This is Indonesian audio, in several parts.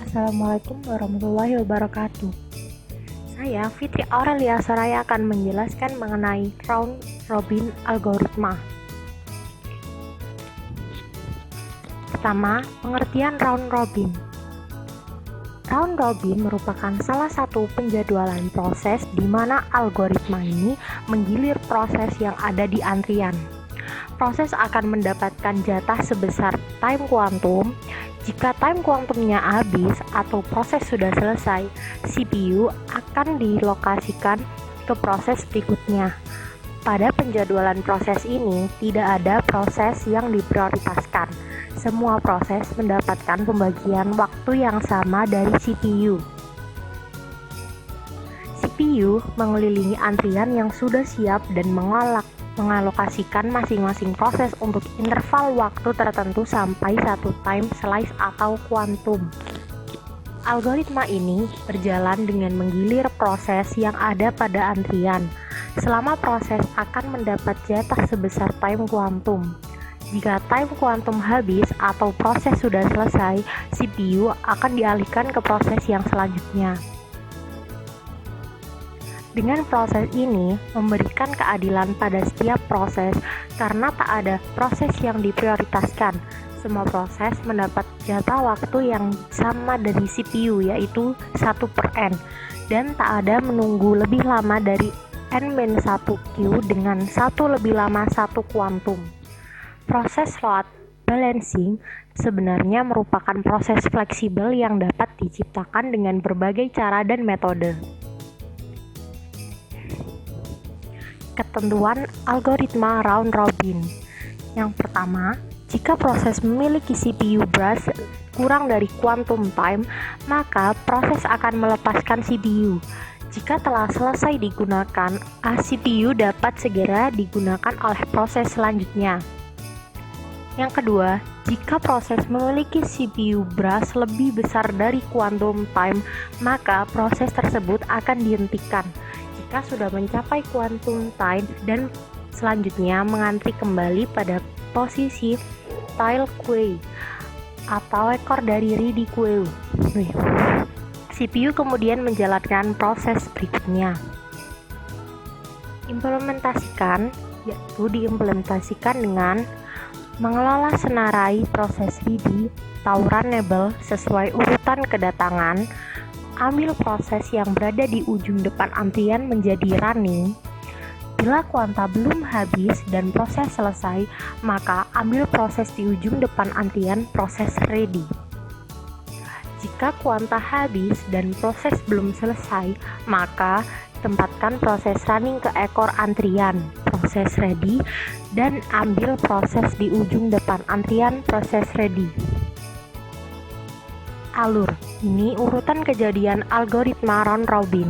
Assalamualaikum warahmatullahi wabarakatuh. Saya Fitri Aurelia Soraya akan menjelaskan mengenai round robin algoritma. Pertama, pengertian round robin. Round robin merupakan salah satu penjadwalan proses di mana algoritma ini menggilir proses yang ada di antrian. Proses akan mendapatkan jatah sebesar time kuantum. Jika time kuantumnya habis atau proses sudah selesai, CPU akan dilokasikan ke proses berikutnya. Pada penjadwalan proses ini, tidak ada proses yang diprioritaskan. Semua proses mendapatkan pembagian waktu yang sama dari CPU. CPU mengelilingi antrian yang sudah siap dan mengalokasikan masing-masing proses untuk interval waktu tertentu sampai satu time slice atau kuantum. Algoritma ini berjalan dengan menggilir proses yang ada pada antrian. Selama proses akan mendapat jatah sebesar time kuantum. Jika time kuantum habis atau proses sudah selesai, CPU akan dialihkan ke proses yang selanjutnya. Dengan proses ini memberikan keadilan pada setiap proses karena tak ada proses yang diprioritaskan. Semua proses mendapat jatah waktu yang sama dari CPU, yaitu 1/n, dan tak ada menunggu lebih lama dari n-1q dengan 1 lebih lama 1 kuantum. Proses load balancing sebenarnya merupakan proses fleksibel yang dapat diciptakan dengan berbagai cara dan metode. Ketentuan algoritma round robin. Yang pertama, jika proses memiliki CPU burst kurang dari quantum time, maka proses akan melepaskan CPU. Jika telah selesai digunakan, CPU dapat segera digunakan oleh proses selanjutnya. Yang kedua, jika proses memiliki CPU burst lebih besar dari quantum time, maka proses tersebut akan dihentikan jika sudah mencapai quantum time dan selanjutnya mengantri kembali pada posisi tail queue atau ekor dari ready queue. CPU kemudian menjalankan proses berikutnya. Implementasikan, yaitu diimplementasikan dengan mengelola senarai proses ready atau runnable sesuai urutan kedatangan. Ambil proses yang berada di ujung depan antrian menjadi running. Bila kuanta belum habis dan proses selesai, maka ambil proses di ujung depan antrian proses ready. Jika kuanta habis dan proses belum selesai, maka tempatkan proses running ke ekor antrian proses ready dan ambil proses di ujung depan antrian proses ready. Alur. Ini urutan kejadian algoritma round robin.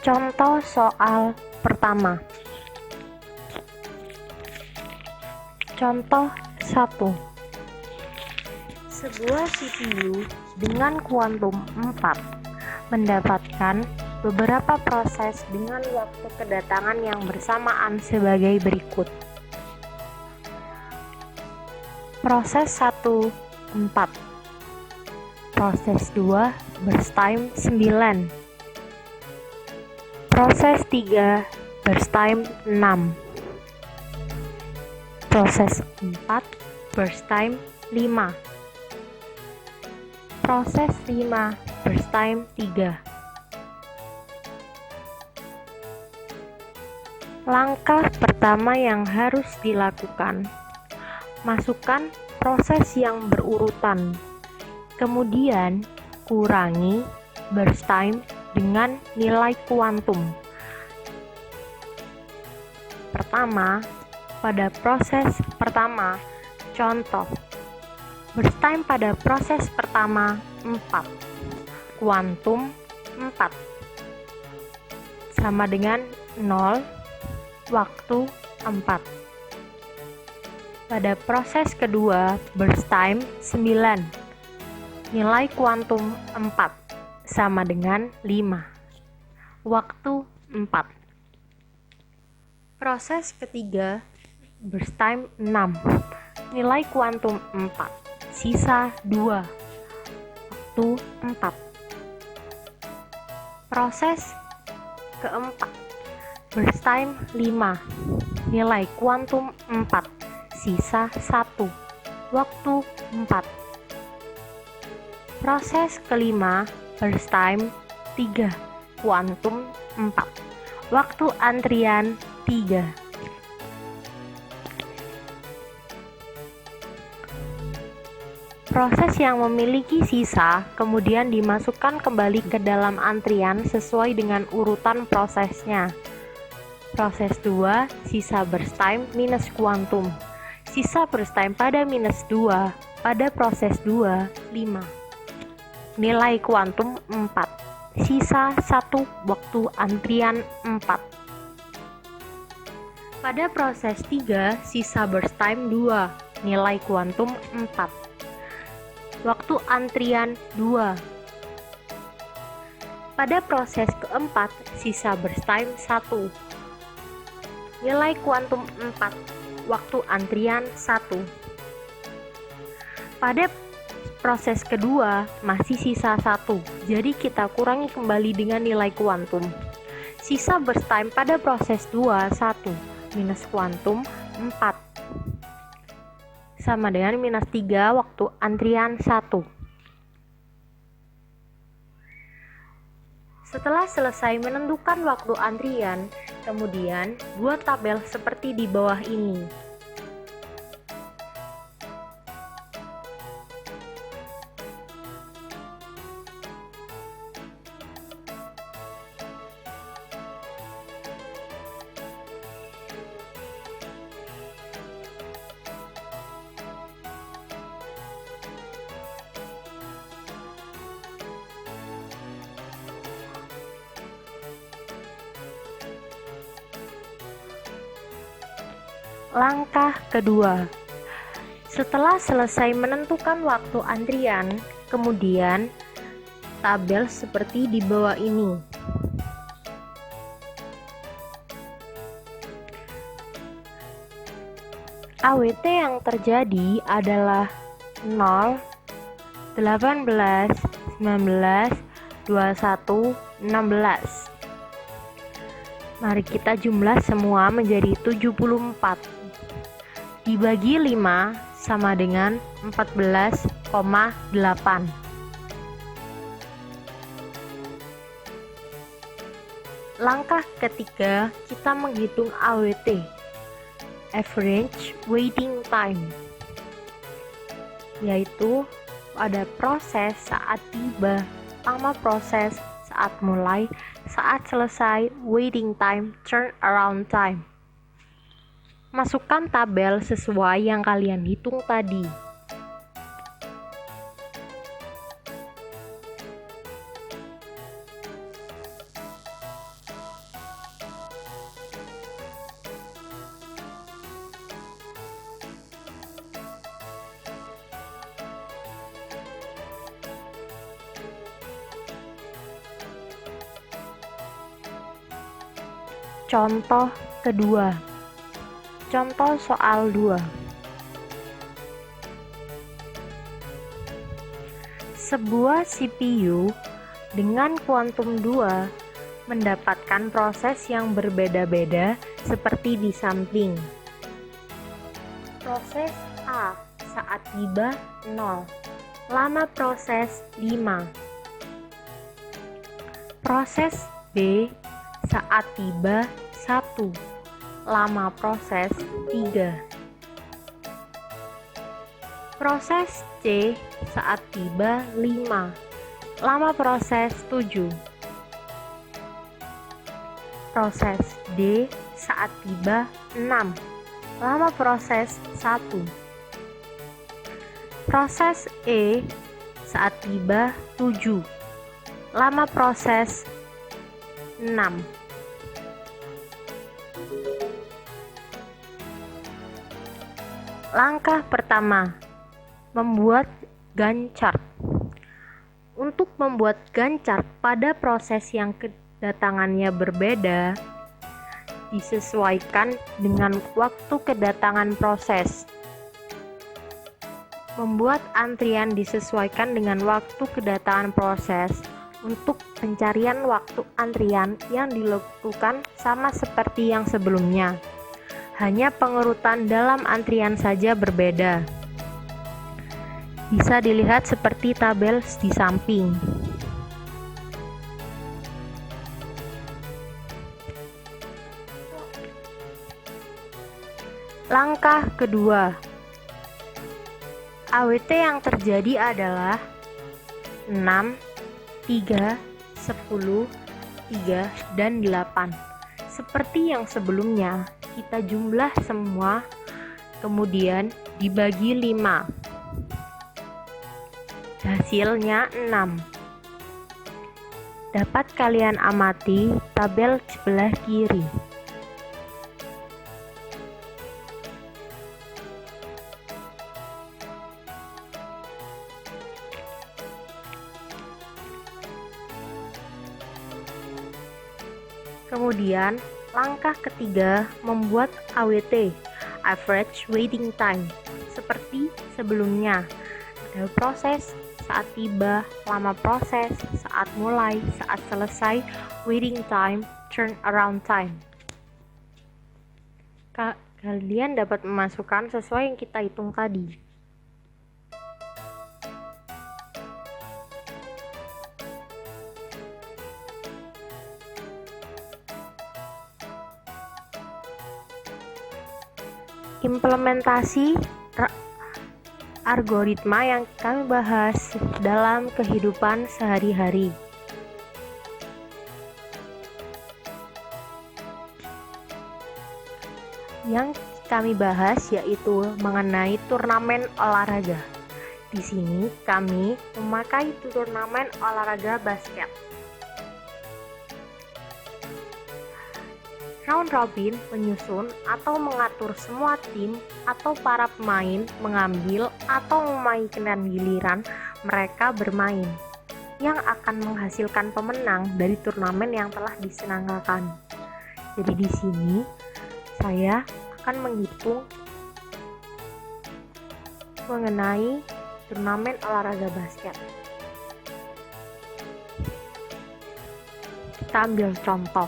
Contoh soal pertama. Contoh 1. Sebuah CPU dengan kuantum 4 mendapatkan beberapa proses dengan waktu kedatangan yang bersamaan sebagai berikut. Proses 1 4. Proses 2 burst time 9. Proses 3 burst time 6. Proses 4 burst time 5. Proses 5 burst time 3. Langkah pertama yang harus dilakukan, masukkan proses yang berurutan, kemudian kurangi burst time dengan nilai kuantum. Pertama, pada proses pertama, contoh burst time pada proses pertama 4, kuantum 4 sama dengan 0, waktu 4. Pada proses kedua, burst time 9, nilai kuantum 4, sama dengan 5. Waktu 4. Proses ketiga, burst time 6, nilai kuantum 4, sisa 2, waktu 4. Proses keempat, burst time 5, nilai kuantum 4, sisa 1, waktu 4. Proses kelima, burst time 3, kuantum 4, waktu antrian 3. Proses yang memiliki sisa kemudian dimasukkan kembali ke dalam antrian sesuai dengan urutan prosesnya. Proses 2, sisa burst time minus kuantum. Sisa burst time pada minus 2, pada proses 2, 5. Nilai kuantum 4, sisa 1, waktu antrian 4. Pada proses 3, sisa burst time 2, nilai kuantum 4. Waktu antrian 2. Pada proses keempat, sisa burst time 1, nilai kuantum 4, waktu antrian 1. Pada proses kedua masih sisa 1, jadi kita kurangi kembali dengan nilai kuantum. Sisa burst time pada proses 2, 1, minus kuantum 4, sama dengan minus 3, waktu antrian 1. Setelah selesai menentukan waktu antrian, kemudian buat tabel seperti di bawah ini. Langkah kedua, setelah selesai menentukan waktu antrian, kemudian tabel seperti di bawah ini. AWT yang terjadi adalah 0, 18, 19, 21, 16. Mari kita jumlah semua menjadi 74. Dibagi 5 sama dengan 14,8. Langkah ketiga, kita menghitung AWT, average waiting time, yaitu pada proses saat tiba, lama proses saat mulai, saat selesai, waiting time, turnaround time. Masukkan tabel sesuai yang kalian hitung tadi. Contoh kedua. Contoh soal 2. Sebuah CPU dengan kuantum 2 mendapatkan proses yang berbeda-beda seperti di samping. Proses A saat tiba 0, lama proses 5. Proses B saat tiba 1, lama proses 3. Proses C saat tiba 5, lama proses 7. Proses D saat tiba 6, lama proses 1. Proses E saat tiba 7, lama proses 6. Langkah pertama, membuat Gantt chart. Untuk membuat Gantt chart pada proses yang kedatangannya berbeda, disesuaikan dengan waktu kedatangan proses. Membuat antrian disesuaikan dengan waktu kedatangan proses. Untuk pencarian waktu antrian yang dilakukan sama seperti yang sebelumnya, hanya pengurutan dalam antrian saja berbeda. Bisa dilihat seperti tabel di samping. Langkah kedua, AWT yang terjadi adalah 6, 3, 10, 3, dan 8. Seperti yang sebelumnya, kita jumlah semua, kemudian dibagi 5. Hasilnya 6. Dapat kalian amati tabel sebelah kiri. Kemudian, langkah ketiga, membuat AWT, Average Waiting Time, seperti sebelumnya. Ada proses, saat tiba, lama proses, saat mulai, saat selesai, waiting time, turnaround time. Kalian dapat memasukkan sesuai yang kita hitung tadi. Implementasi algoritma yang kami bahas dalam kehidupan sehari-hari. Yang kami bahas yaitu mengenai turnamen olahraga. Di sini kami memakai turnamen olahraga basket. Round robin menyusun atau mengatur semua tim atau para pemain mengambil atau memainkan giliran mereka bermain, yang akan menghasilkan pemenang dari turnamen yang telah diselenggarakan. Jadi di sini saya akan menghitung mengenai turnamen olahraga basket. Kita ambil contoh.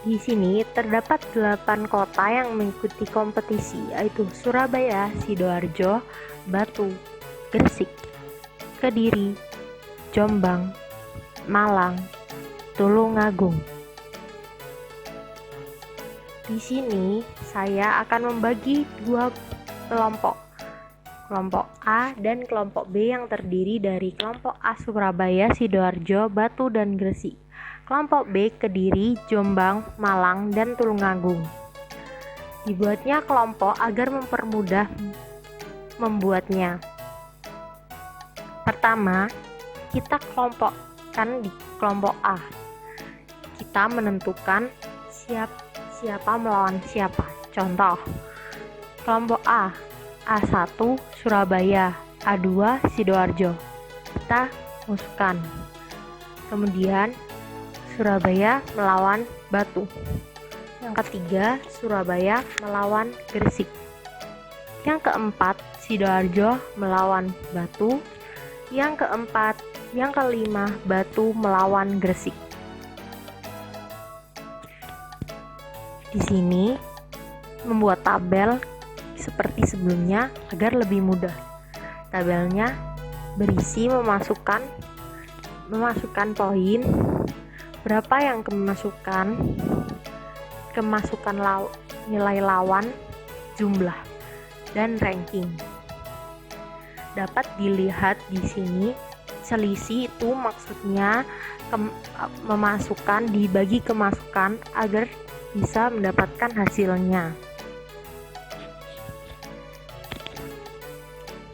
Di sini terdapat 8 kota yang mengikuti kompetisi, yaitu Surabaya, Sidoarjo, Batu, Gresik, Kediri, Jombang, Malang, Tulungagung. Di sini saya akan membagi 2 kelompok. Kelompok A dan kelompok B yang terdiri dari kelompok A Surabaya, Sidoarjo, Batu, dan Gresik. Kelompok B Kediri, Jombang, Malang, dan Tulungagung. Dibuatnya kelompok agar mempermudah membuatnya. Pertama, kita kelompokkan di kelompok A. Kita menentukan siapa melawan siapa. Contoh, kelompok A, A1 Surabaya, A2 Sidoarjo. Kita masukkan. Kemudian Surabaya melawan Batu. Yang ketiga, Surabaya melawan Gresik. Yang keempat, Sidoarjo melawan Batu. Yang kelima, Batu melawan Gresik. Di sini membuat tabel seperti sebelumnya agar lebih mudah. Tabelnya berisi memasukkan poin, berapa yang kemasukan nilai lawan, jumlah, dan ranking. Dapat dilihat di sini, selisih itu maksudnya memasukkan dibagi kemasukan agar bisa mendapatkan hasilnya.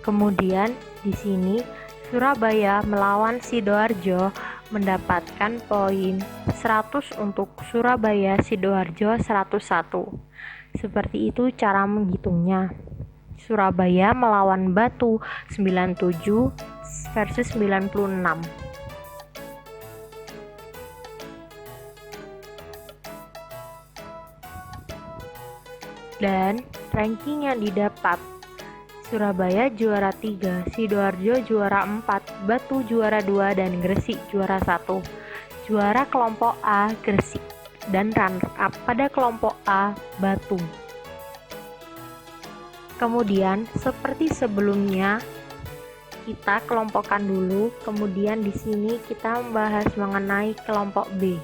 Kemudian di sini Surabaya melawan Sidoarjo mendapatkan poin 100 untuk Surabaya, Sidoarjo 101. Seperti itu cara menghitungnya. Surabaya melawan Batu 97 versus 96. Dan ranking yang didapat: Surabaya juara 3, Sidoarjo juara 4, Batu juara 2, dan Gresik juara 1. Juara kelompok A Gresik dan runner up pada kelompok A Batu. Kemudian seperti sebelumnya kita kelompokkan dulu, kemudian di sini kita membahas mengenai kelompok B.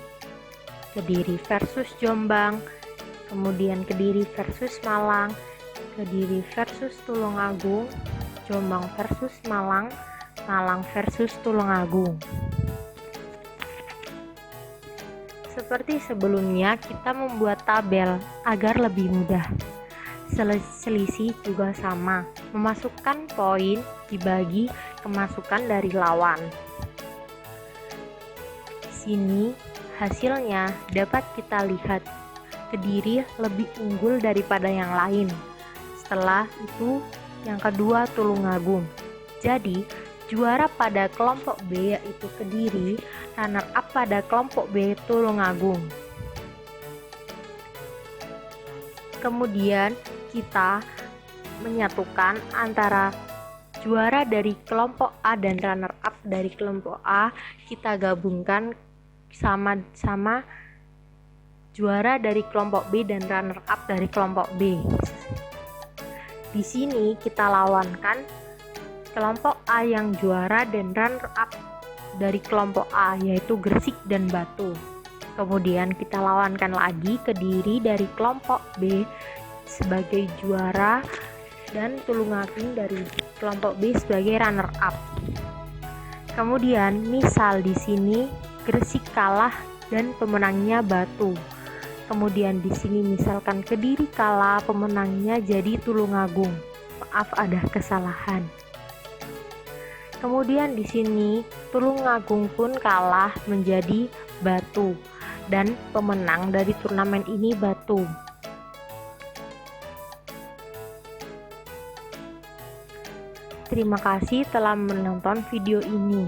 Kediri versus Jombang, kemudian Kediri versus Malang, Kediri versus Tulungagung, Jombang versus Malang, Malang versus Tulungagung. Seperti sebelumnya, kita membuat tabel agar lebih mudah. Selisih juga sama, memasukkan poin dibagi kemasukan dari lawan. Di sini hasilnya dapat kita lihat, Kediri lebih unggul daripada yang lain. Setelah itu yang kedua Tulungagung. Jadi juara pada kelompok B yaitu Kediri, runner up pada kelompok B Tulungagung. Kemudian kita menyatukan antara juara dari kelompok A dan runner up dari kelompok A, kita gabungkan sama-sama juara dari kelompok B dan runner up dari kelompok B. Di sini kita lawankan kelompok A yang juara dan runner up dari kelompok A yaitu Gresik dan Batu. Kemudian kita lawankan lagi Kediri dari kelompok B sebagai juara dan Tulungagung dari kelompok B sebagai runner up. Kemudian misal di sini Gresik kalah dan pemenangnya Batu. Kemudian di sini misalkan Kediri kalah, pemenangnya jadi Tulungagung. Maaf, ada kesalahan. Kemudian di sini Tulungagung pun kalah menjadi Batu dan pemenang dari turnamen ini Batu. Terima kasih telah menonton video ini.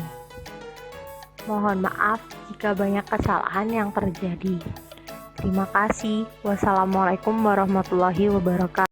Mohon maaf jika banyak kesalahan yang terjadi. Terima kasih. Wassalamualaikum warahmatullahi wabarakatuh.